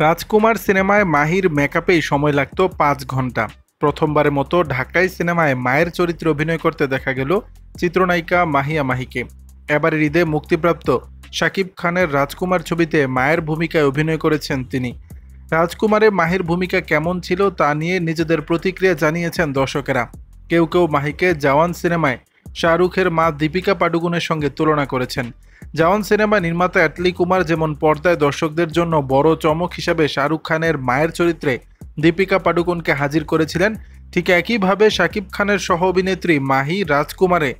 রাজকুমার সিনেমায় মাহির মেকআপেই সময় লাগত ৫ ঘন্টা। প্রথমবারের মতো ঢাকাই সিনেমায় মায়ের চরিত্রে অভিনয় করতে দেখা গেল চিত্রনায়িকা মাহিয়া মাহিকে। এবারের ঈদে মুক্তিপ্রাপ্ত শাকিব খানের রাজকুমার ছবিতে মায়ের ভূমিকায় অভিনয় করেছেন তিনি। রাজকুমারে মাহির ভূমিকা কেমন ছিল তা নিয়ে নিজেদের প্রতিক্রিয়া জানিয়েছেন দর্শকেরা। কেউ কেউ মাহিকে জওয়ান সিনেমায় শাহরুখের মা দীপিকা পাডুকোনের সঙ্গে তুলনা করেছেন। জওয়ান সিনেমা নির্মাতা অ্যাটলি কুমার যেমন পর্দায় দর্শকদের জন্য বড় চমক হিসাবে শাহরুখ খানের মায়ের চরিত্রে দীপিকা পাডুকোনকে হাজির করেছিলেন, ঠিক একইভাবে শাকিব খানের সহ অভিনেত্রী মাহি রাজকুমারে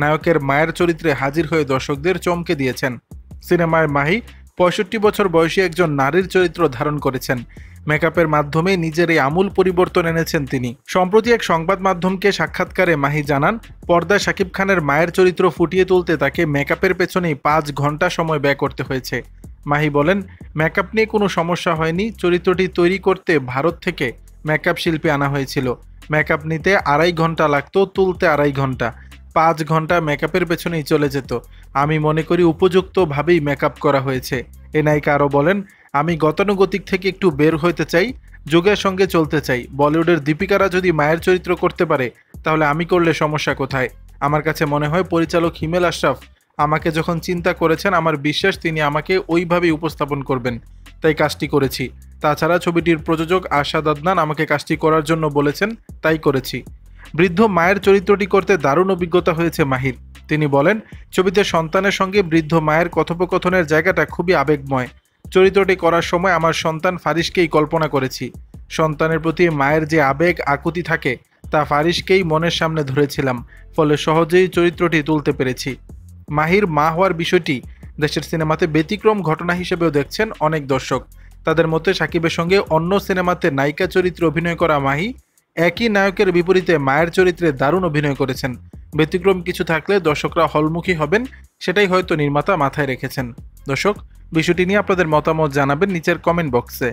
নায়কের মায়ের চরিত্রে হাজির হয়ে দর্শকদের চমকে দিয়েছেন। সিনেমায় মাহি ৬৫ বছর বয়সী একজন নারীর চরিত্র ধারণ করেছেন। মেকআপের মাধ্যমে নিজের এই আমূল পরিবর্তন এনেছেন তিনি। সম্প্রতি এক সংবাদ মাধ্যমকে সাক্ষাৎকারে মাহি জানান, পর্দায় শাকিব খানের মায়ের চরিত্র ফুটিয়ে তুলতে তাকে মেকআপের পেছনেই ৫ ঘন্টা সময় ব্যয় করতে হয়েছে। মাহি বলেন, মেকআপ নিয়ে কোনো সমস্যা হয়নি। চরিত্রটি তৈরি করতে ভারত থেকে মেকআপ শিল্পী আনা হয়েছিল। মেকআপ নিতে ২.৫ ঘন্টা লাগতো, তুলতে ২.৫ ঘন্টা। ৫ ঘন্টা মেকআপের পেছনেই চলে যেত। আমি মনে করি উপযুক্তভাবেই মেকআপ করা হয়েছে। এ নায়িকা আরও বলেন, আমি গতানুগতিক থেকে একটু বের হইতে চাই, যুগের সঙ্গে চলতে চাই। বলিউডের দীপিকারা যদি মায়ের চরিত্র করতে পারে, তাহলে আমি করলে সমস্যা কোথায়? আমার কাছে মনে হয় পরিচালক হিমেল আশরাফ আমাকে যখন চিন্তা করেছেন, আমার বিশ্বাস তিনি আমাকে ওইভাবেই উপস্থাপন করবেন, তাই কাজটি করেছি। তাছাড়া ছবিটির প্রযোজক আরশাদ আদনান আমাকে কাজটি করার জন্য বলেছেন, তাই করেছি। বৃদ্ধ মায়ের চরিত্রটি করতে দারুণ অভিজ্ঞতা হয়েছে মাহির। তিনি বলেন, ছবিতে সন্তানের সঙ্গে বৃদ্ধ মায়ের কথোপকথনের জায়গাটা খুবই আবেগময়। চরিত্রটি করার সময় আমার সন্তান ফারিসকেই কল্পনা করেছি। সন্তানের প্রতি মায়ের যে আবেগ আকুতি থাকে তা ফারিসকেই মনের সামনে ধরেছিলাম, ফলে সহজেই চরিত্রটি তুলতে পেরেছি। মাহির মা হওয়ার বিষয়টি দেশের সিনেমাতে ব্যতিক্রম ঘটনা হিসেবেও দেখছেন অনেক দর্শক। তাদের মতে সাকিবের সঙ্গে অন্য সিনেমাতে নায়িকা চরিত্রে অভিনয় করা মাহি একই নায়কের বিপরীতে মায়ের চরিত্রে দারুণ অভিনয় করেছেন। ব্যতিক্রম কিছু থাকলে দর্শকরা হলমুখী হবেন, সেটাই হয়তো নির্মাতা মাথায় রেখেছেন। দর্শক, বিষয়টি নিয়ে আপনাদের মতামত জানাবেন নিচের কমেন্ট বক্সে।